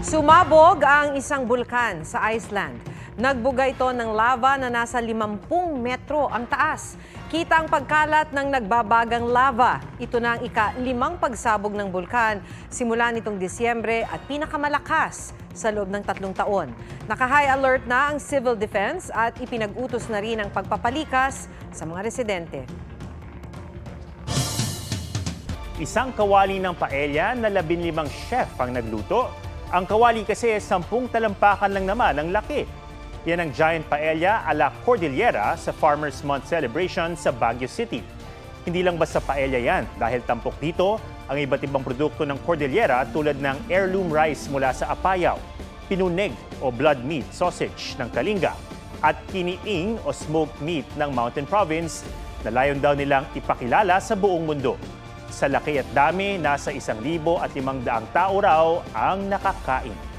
Sumabog ang isang bulkan sa Iceland. Nagbuga ito ng lava na nasa 50 metro ang taas. Kita ang pagkalat ng nagbabagang lava. Ito na ang ika-5 pagsabog ng bulkan simula nitong Disyembre at pinakamalakas sa loob ng 3 taon. Naka-high alert na ang Civil Defense at ipinag-utos na rin ang pagpapalikas sa mga residente. Isang kawali ng paella na 15 chef ang nagluto. Ang kawali kasi 10 talampakan lang naman ang laki. Yan ang giant paella a la Cordillera sa Farmers Month celebration sa Baguio City. Hindi lang basta paella yan dahil tampok dito ang iba't ibang produkto ng Cordillera tulad ng heirloom rice mula sa Apayao, pinunig o blood meat sausage ng Kalinga at kiniing o smoked meat ng Mountain Province na layon daw nilang ipakilala sa buong mundo. Sa laki at dami, nasa 1,500 tao raw ang nakakain.